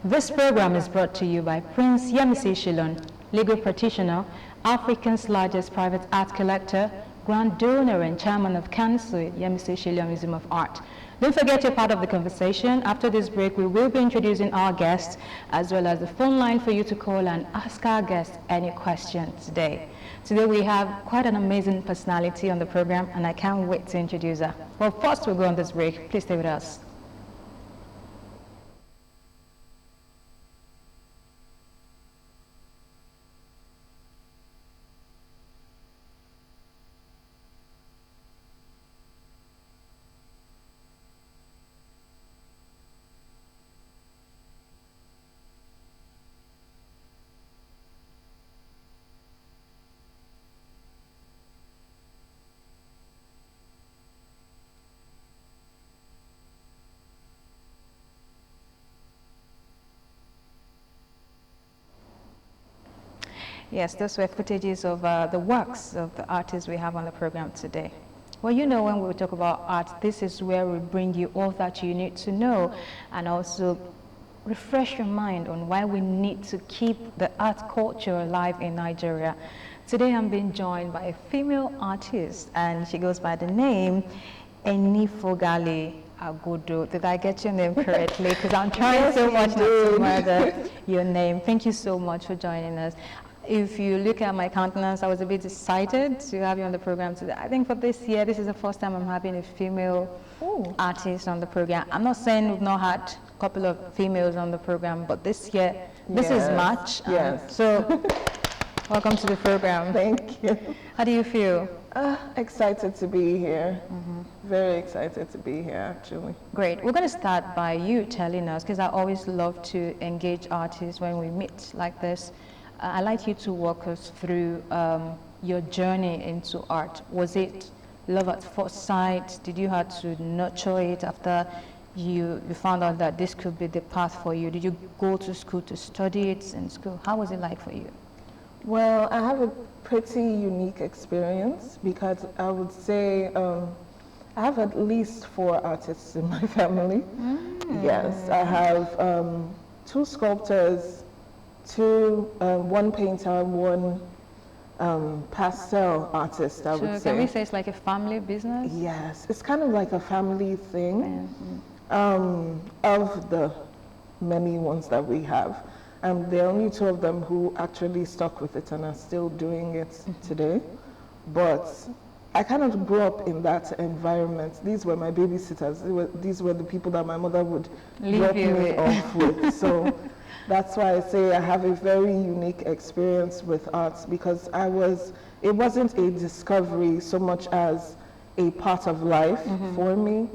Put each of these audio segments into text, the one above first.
This program is brought to you by Prince Yemisi Shillon, legal practitioner, Africa's largest private art collector, grand donor and chairman of Council, Yemisi Shillon Museum of Art. Don't forget you're part of the conversation. After this break, we will be introducing our guests, as well as the phone line for you to call and ask our guests any questions today. Today we have quite an amazing personality on the program, and I can't wait to introduce her. Well, first we'll go on this break. Please stay with us. Yes, those were footages of the works of the artists we have on the program today. Well, you know, when we talk about art, this is where we bring you all that you need to know and also refresh your mind on why we need to keep the art culture alive in Nigeria. Today I'm being joined by a female artist, and she goes by the name ENIFOGHALE. AGODO. Did I get your name correctly? Because I'm trying so much not to murder your name. Thank you so much for joining us. If you look at my countenance, I was a bit excited to have you on the program today. I think for this year, this is the first time I'm having a female artist on the program. I'm not saying we've not had a couple of females on the program, but this year, this is March. Yes. So, welcome to the program. Thank you. How do you feel? Excited to be here. Very excited to be here, actually. Great. We're going to start by you telling us, because I always love to engage artists when we meet like this. I'd like you to walk us through your journey into art. Was it love at first sight? Did you have to nurture it after you found out that this could be the path for you? Did you go to school to study it in school? How was it like for you? Well, I have a pretty unique experience because I would say I have at least 4 artists in my family. Yes, I have 2 sculptors, 1 painter, 1 pastel artist, I would say. Can we say it's like a family business? Yes, it's kind of like a family thing of the many ones that we have. There are only 2 of them who actually stuck with it and are still doing it today. But I kind of grew up in that environment. These were my babysitters. These were the people that my mother would drop me off with. So that's why I say I have a very unique experience with arts, because it wasn't a discovery so much as a part of life for me.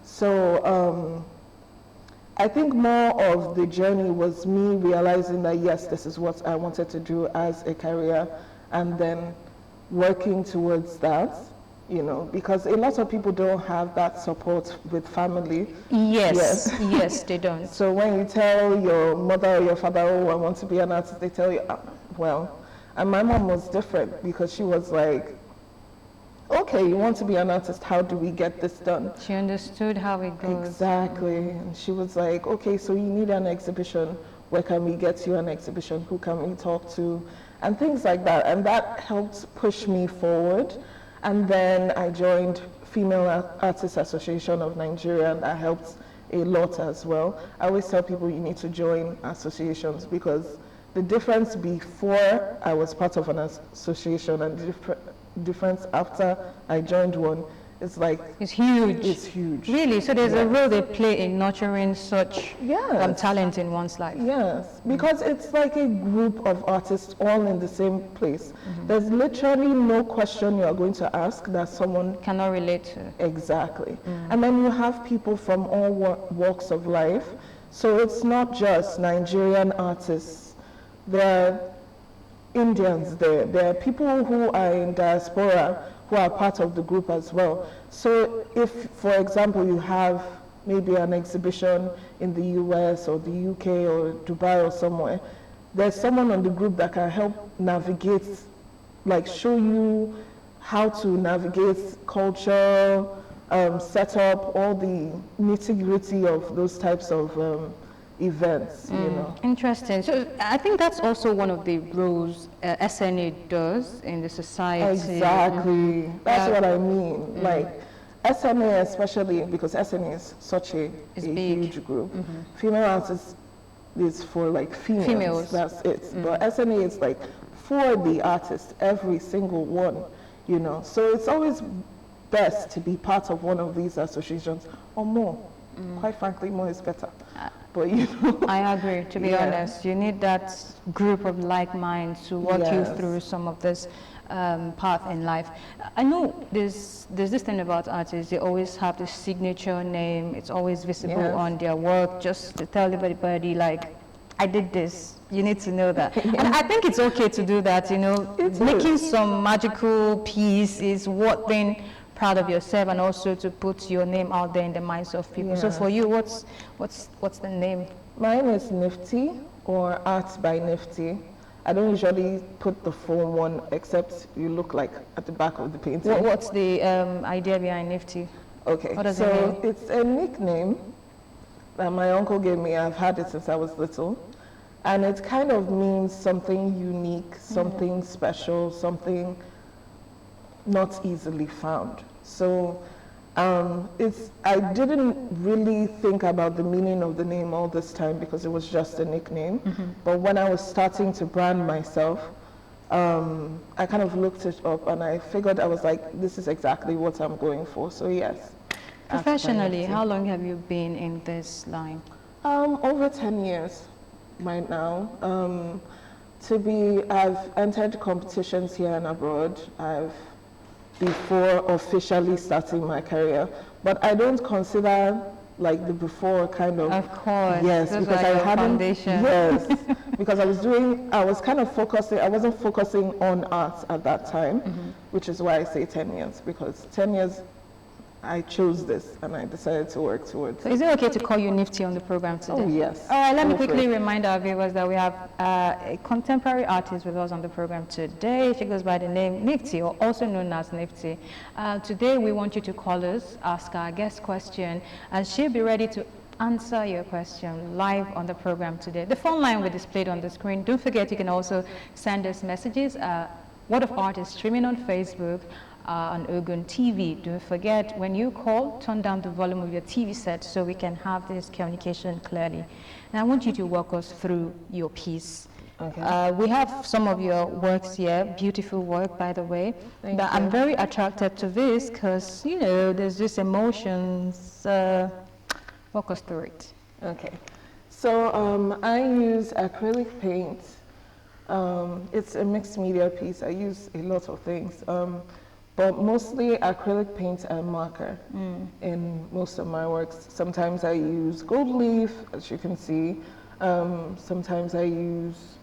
So I think more of the journey was me realizing that, yes, this is what I wanted to do as a career, and then working towards that, you know, because a lot of people don't have that support with family. Yes, yes, they don't. So when you tell your mother or your father, oh, I want to be an artist, they tell you, well, and my mom was different because she was like, okay, you want to be an artist, how do we get this done? She understood how it goes. Exactly. And she was like, okay, so you need an exhibition. Where can we get you an exhibition? Who can we talk to? And things like that. And that helped push me forward. And then I joined Female Artists Association of Nigeria, and that helped a lot as well. I always tell people you need to join associations, because the difference before I was part of an association and the difference after I joined one is like... It's huge. It's huge. Really? So there's a role they play in nurturing such talent in one's life? Yes, because it's like a group of artists all in the same place. There's literally no question you are going to ask that someone cannot relate to. Exactly. And then you have people from all walks of life. So it's not just Nigerian artists. There are Indians there. There are people who are in diaspora who are part of the group as well. So if, for example, you have maybe an exhibition in the US or the UK or Dubai or somewhere, there's someone on the group that can help navigate, like show you how to navigate culture, set up all the nitty-gritty of those types of events, you know. Interesting. So I think that's also one of the roles SNA does in the society. Exactly. That's what I mean. Like SNA, especially because SNA is such a huge group. Female artists is for like females. That's it. But SNA is like for the artist, every single one, you know. So it's always best to be part of one of these associations or more. Quite frankly, more is better. But you know, I agree. To be honest, you need that group of like minds to walk you through some of this path in life. I know there's this thing about artists. They always have the signature name. It's always visible on their work, just to tell everybody like, I did this. You need to know that. And I think it's okay to do that. You know, making some magical piece is what being proud of yourself, and also to put your name out there in the minds of people. So for you, what's the name? Mine is Nifty, or Art by Nifty. I don't usually put the full one, except you look like at the back of the painting. What's the idea behind Nifty? Okay, what does it mean? It's a nickname that my uncle gave me. I've had it since I was little. And it kind of means something unique, something special, something not easily found. So I didn't really think about the meaning of the name all this time because it was just a nickname. But when I was starting to brand myself, I kind of looked it up and I figured, I was like, this is exactly what I'm going for. So yes. Professionally, how long have you been in this line? Over 10 years right now. I've entered competitions here and abroad. Before officially starting my career, but I don't consider like the before kind of. Of course. Yes, those because are I your hadn't. foundation. Yes, because I was kind of focusing. I wasn't focusing on art at that time, which is why I say 10 years, because 10 years I chose this and I decided to work towards it. So is it okay to call you Nifty on the program today? Oh yes. All right, let me quickly remind our viewers that we have a contemporary artist with us on the program today. She goes by the name Nifty, or also known as Nifty. Today we want you to call us, ask our guest question, and she'll be ready to answer your question live on the program today. The phone line will be displayed on the screen. Don't forget, you can also send us messages. Word of Art is streaming on Facebook, on Ogtv. Don't forget, when you call, turn down the volume of your TV set so we can have this communication clearly. And I want you to walk us through your piece. Okay. We have some of your works here, beautiful work, by the way. Thank you. I'm very attracted to this because, you know, there's this emotions. Walk us through it. Okay. So I use acrylic paint. It's a mixed media piece. I use a lot of things. But mostly acrylic paint and marker in most of my works. Sometimes I use gold leaf, as you can see. Sometimes I use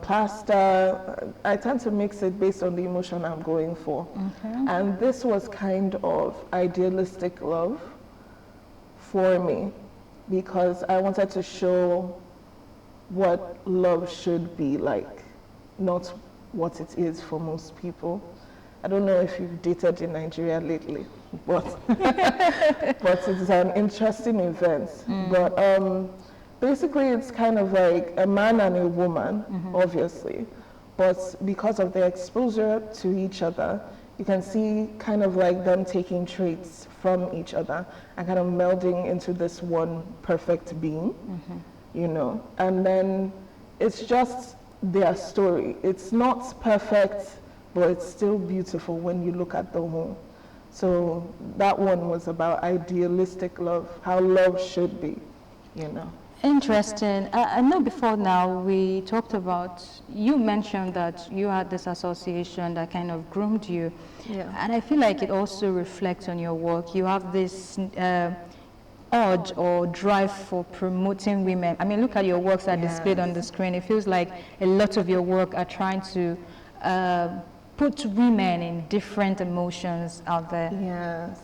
plaster. I tend to mix it based on the emotion I'm going for. And this was kind of idealistic love for me because I wanted to show what love should be like, not what it is for most people. I don't know if you've dated in Nigeria lately, but but it's an interesting event. But basically, it's kind of like a man and a woman, obviously. But because of their exposure to each other, you can see kind of like them taking traits from each other and kind of melding into this one perfect being, you know. And then it's just their story. It's not perfect, but it's still beautiful when you look at the whole. So that one was about idealistic love, how love should be, you know. Interesting. I know before now we talked about, you mentioned that you had this association that kind of groomed you. Yeah. And I feel like it also reflects on your work. You have this urge or drive for promoting women. I mean, look at your works that are displayed on the screen. It feels like a lot of your work are trying to put women in different emotions out there. Yes.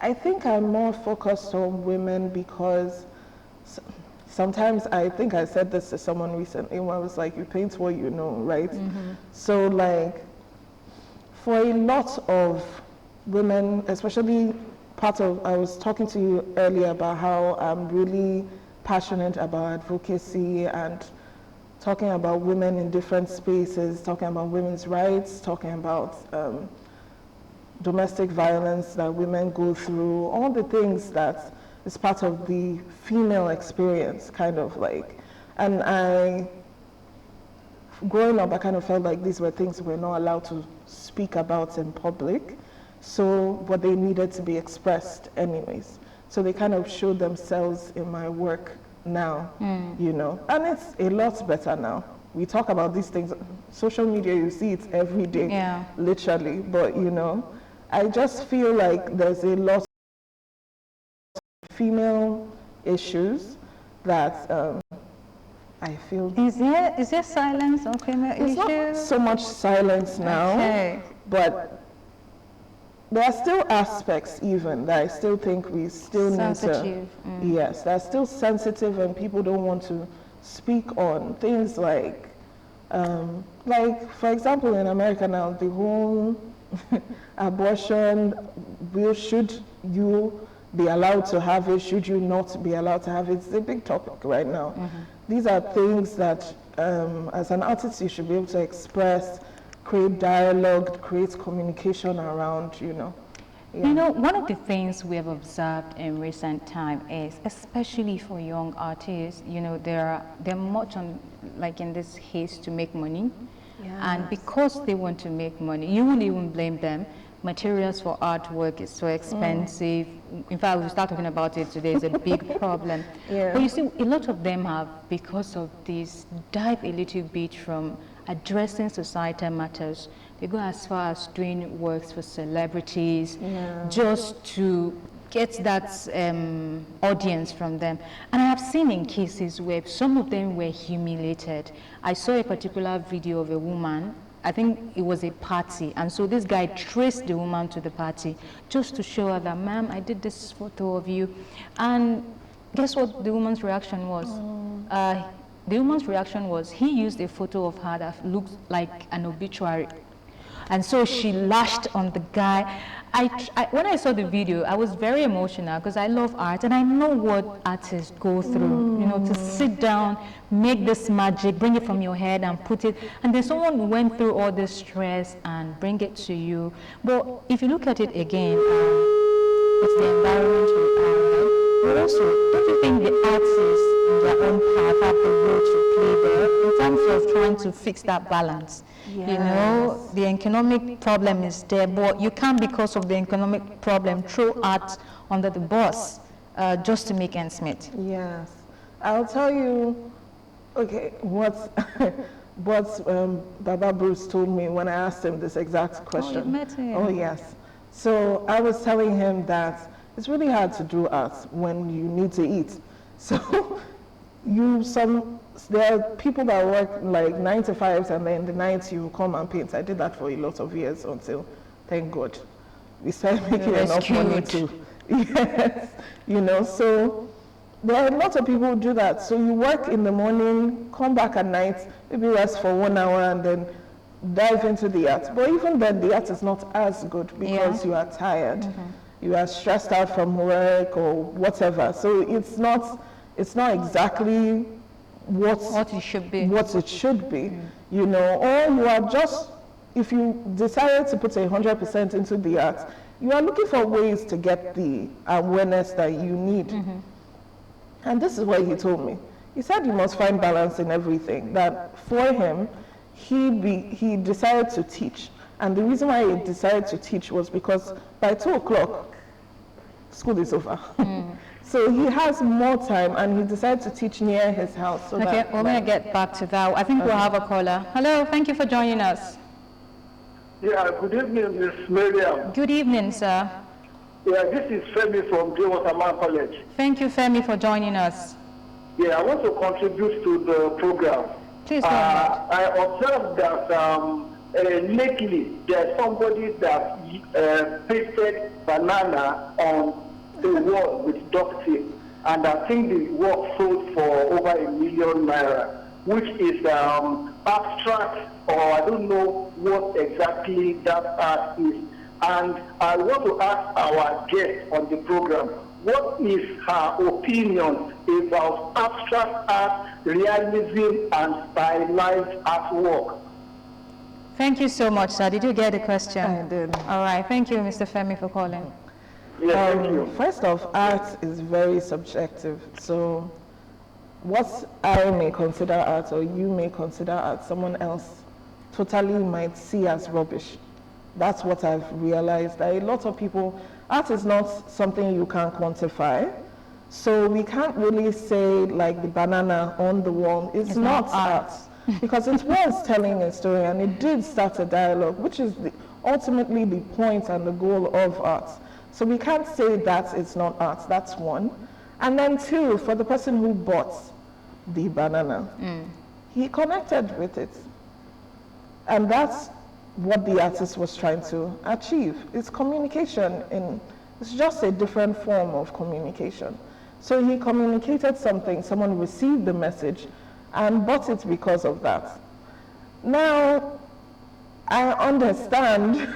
I think I'm more focused on women because sometimes I think I said this to someone recently where I was like, you paint what you know, right? So like, for a lot of women, especially I was talking to you earlier about how I'm really passionate about advocacy and talking about women in different spaces, talking about women's rights, talking about domestic violence that women go through, all the things that is part of the female experience, kind of like. And growing up, I kind of felt like these were things we're not allowed to speak about in public, but they needed to be expressed anyways. So they kind of showed themselves in my work now, you know, and it's a lot better now. We talk about these things, social media, you see it every day, literally, but you know, I just feel like there's a lot of female issues that I feel... Is there silence on female issues? Not so much silence now, but there are still aspects even that I still think we still need to... Yes, they're still sensitive and people don't want to speak on things like for example, in America now, the whole abortion, should you be allowed to have it, should you not be allowed to have it? It's a big topic right now. These are things that as an artist you should be able to express, create dialogue, create communication around, you know. You know, one of the things we have observed in recent time is, especially for young artists, you know, they're much on, like, in this haste to make money. And because they want to make money, you won't even blame them. Materials for artwork is so expensive. In fact, we start talking about it today, it's a big problem. But you see, a lot of them have, because of this, dive a little bit from addressing societal matters. They go as far as doing works for celebrities, just to get that audience from them. And I have seen in cases where some of them were humiliated. I saw a particular video of a woman, I think it was a party, and so this guy traced the woman to the party just to show her that, ma'am, I did this photo of you. And guess what the woman's reaction was? The woman's reaction was, he used a photo of her that looked like an obituary. And so she lashed on the guy. When I saw the video, I was very emotional because I love art and I know what artists go through, you know, to sit down, make this magic, bring it from your head and put it, and then someone went through all this stress and bring it to you. But if you look at it again, it's the environment but also, don't you think the artists in their own path have the role to play there in terms of trying to fix that balance? You know, the economic problem is there, but you can't, because of the economic problem, throw art under the bus just to make ends meet. Yes. I'll tell you, okay, what Baba Bruce told me when I asked him this exact question. Oh, you met him. Oh, yes. So I was telling him that it's really hard to do art when you need to eat. So there are people that work like 9 to 5s and then the night you come and paint. I did that for a lot of years until, thank God, we started making enough money to, yes, you know, so there are a lot of people who do that. So you work in the morning, come back at night, maybe rest for 1 hour and then dive into the art. But even then the art is not as good because you are tired. You are stressed out from work or whatever. So it's not exactly what it should be, you know, or you are just, if you decided to put 100% into the art, you are looking for ways to get the awareness that you need. And this is what he told me. He said you must find balance in everything. That for him, he decided to teach. And the reason why he decided to teach was because by 2 o'clock, school is over. So he has more time and he decided to teach near his house. So okay, we're going to get back to that. I think we'll have a caller. Hello, thank you for joining us. Yeah, good evening, Ms. Miriam. Good evening, sir. Yeah, this is Femi from Waterman College. Thank you, Femi, for joining us. Yeah, I want to contribute to the program. Please go ahead. I observed that lately there's somebody that pasted banana on the wall with duct tape, and I think the work sold for over ₦1 million, which is abstract, or I don't know what exactly that art is. And I want to ask our guest on the program, what is her opinion about abstract art, realism, and stylized artwork? Thank you so much, sir. Did you get the question? I did. All right. Thank you, Mr. Femi, for calling. Yes, thank you. First off, art is very subjective. So what I may consider art or you may consider art, someone else totally might see as rubbish. That's what I've realized. That a lot of people, art is not something you can quantify. So we can't really say like the banana on the wall is not art. Because it was telling a story and it did start a dialogue, which is ultimately the point and the goal of art. So we can't say that it's not art, that's one. And then two, for the person who bought the banana, he connected with it. And that's what the artist was trying to achieve. It's communication, it's just a different form of communication. So he communicated something, someone received the message and bought it because of that. Now, I understand,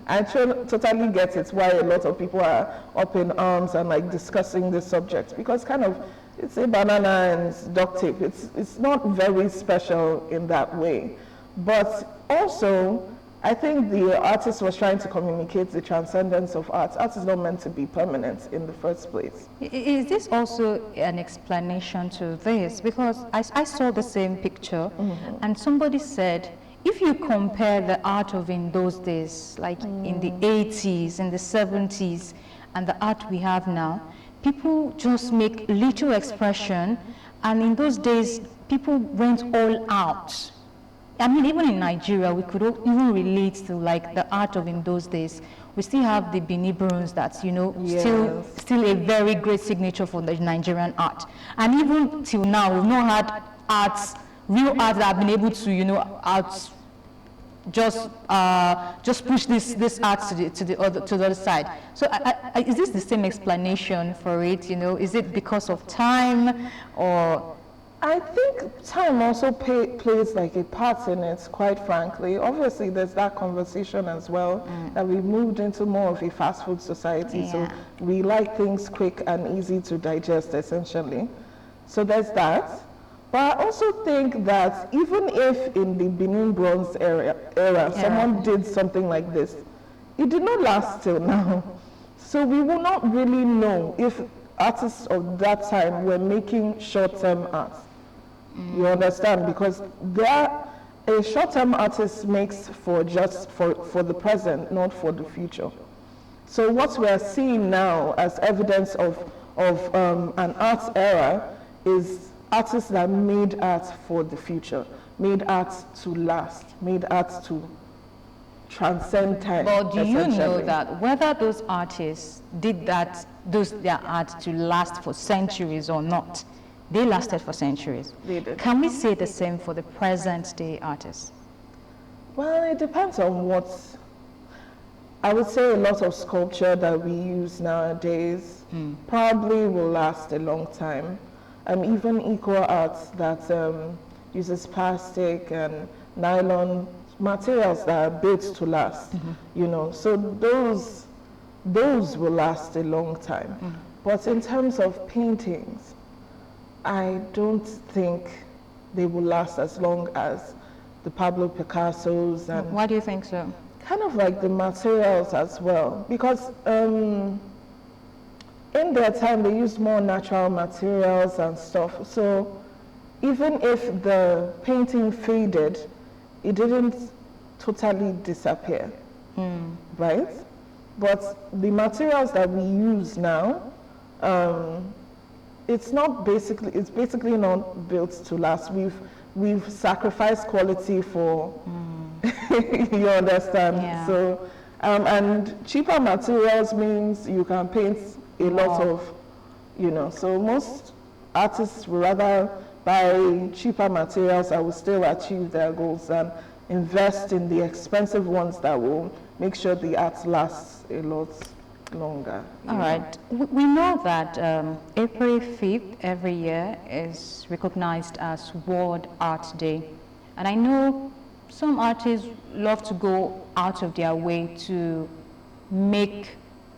I totally get it, why a lot of people are up in arms and like discussing this subject, because kind of, it's a banana and it's duct tape. It's not very special in that way. But also, I think the artist was trying to communicate the transcendence of art. Art is not meant to be permanent in the first place. Is this also an explanation to this? Because I saw the same picture, and somebody said, if you compare the art of in those days, like in the 80s, in the 70s, and the art we have now, people just make little expression, and in those days, people went all out. I mean, even in Nigeria, we could even relate to like the art of in those days. We still have the Binibrons that's, you know, still a very great signature for the Nigerian art. And even till now, we've not had arts, real art that have been able to, you know, just push this art to the other side. So is this the same explanation for it? You know, is it because of time or? I think time also plays like a part in it, quite frankly. Obviously, there's that conversation as well, that we've moved into more of a fast food society, so we like things quick and easy to digest, essentially. So there's that. But I also think that even if in the Benin Bronze era someone did something like this, it did not last till now. So we will not really know if artists of that time were making short-term art. You understand? Because a short-term artist makes for the present, not for the future. So what we are seeing now as evidence of an art era is artists that made art for the future, made art to last, made art to transcend time. But do you know that whether those artists did their art to last for centuries or not, they lasted for centuries? They did. Can we say the same for the present day artists? Well, it depends on what. I would say a lot of sculpture that we use nowadays probably will last a long time. Even eco art that uses plastic and nylon materials that are built to last, you know, so those will last a long time. But in terms of paintings, I don't think they will last as long as the Pablo Picassos. And why do you think so? Kind of like the materials as well, because in their time they used more natural materials and stuff. So even if the painting faded, it didn't totally disappear, right? But the materials that we use now, it's basically not built to last. We've sacrificed quality for, you understand? Yeah. So, and cheaper materials means you can paint a lot of, you know, so most artists would rather buy cheaper materials that will still achieve their goals and invest in the expensive ones that will make sure the art lasts a lot longer. All right. We know that April 5th every year is recognized as World Art Day. And I know some artists love to go out of their way to make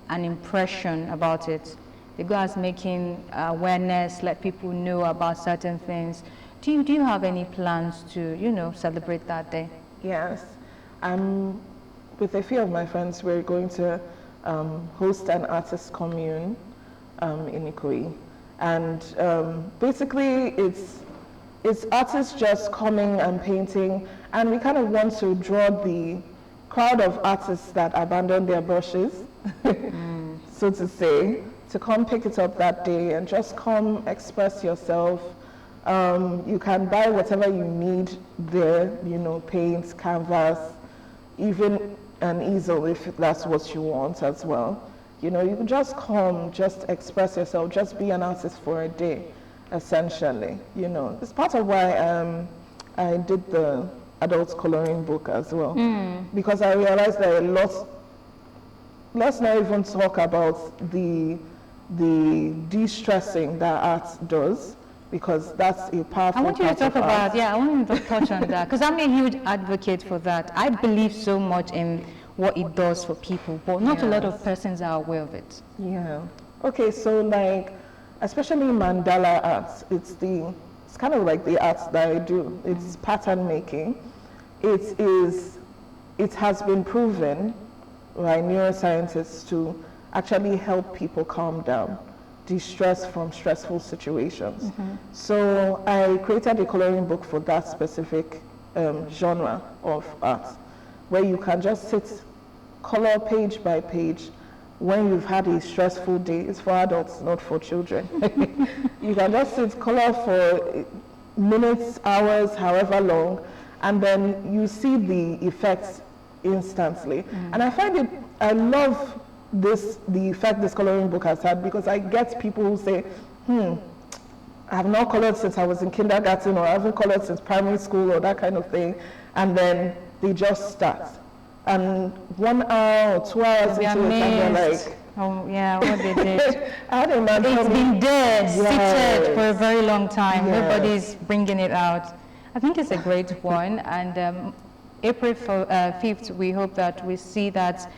an impression about it. They go as making awareness, let people know about certain things. Do you have any plans to, you know, celebrate that day? Yes. With a few of my friends, we're going to host an artist commune in Ikoyi. And basically, it's artists just coming and painting, and we kind of want to draw the crowd of artists that abandon their brushes, so to say, to come pick it up that day and just come express yourself. You can buy whatever you need there, you know, paints, canvas, even an easel if that's what you want as well. You know, you can just come, just express yourself, just be an artist for a day, essentially. You know, it's part of why I did the adult coloring book as well, because I realized that let's not even talk about the de-stressing that art does, because that's a powerful I want you to talk about, art. yeah, I want you to touch on that, because I'm a huge advocate for that. I believe so much in what it does for people, but not a lot of persons are aware of it. Yeah. Okay, so like, especially mandala arts, it's kind of like the arts that I do. It's pattern making. It has been proven by neuroscientists to actually help people calm down, de-stress from stressful situations. So I created a coloring book for that specific genre of art, where you can just sit, color page by page. When you've had a stressful day, it's for adults, not for children. You can just sit, color for minutes, hours, however long, and then you see the effects instantly. And I love the effect this coloring book has had, because I get people who say, I have not colored since I was in kindergarten, or I haven't colored since primary school, or that kind of thing, and then they just start. And 1 hour or 2 hours into it, and they're like, oh yeah, what they did. I had a man It's been there, Yes. seated for a very long time. Yes. Nobody's bringing it out. I think it's a great one, and April 5th, we hope that we see that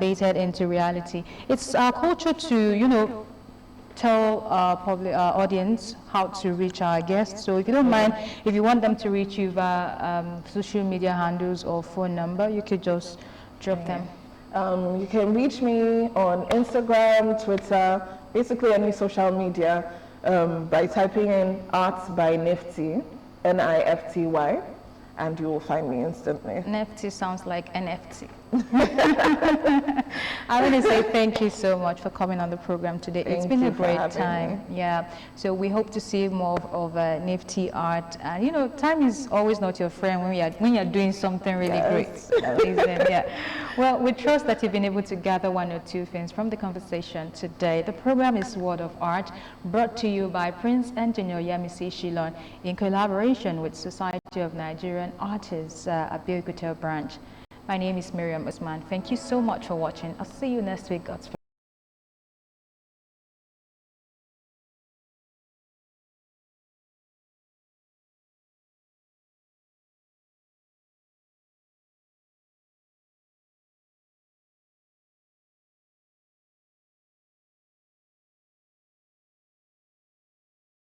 baited into reality. It's our culture to, you know, tell our audience how to reach our guests. So if you don't mind, if you want them to reach you via social media handles or phone number, you could just drop them. You can reach me on Instagram, Twitter, basically any social media, by typing in Art by Nifty, Nifty, and you will find me instantly. NFT sounds like NFT. I want to say thank you so much for coming on the program today. It's been a great time. Yeah. So we hope to see more of Nifty art. And you know, time is always not your friend when you're doing something really great. Amazing. Yeah. Well, we trust that you've been able to gather one or two things from the conversation today. The program is Word of Art, brought to you by Prince Engineer Yemisi Shilon in collaboration with Society of Nigerian Artists, Abeokuta branch. My name is Miriam Usman. Thank you so much for watching. I'll see you next week, God's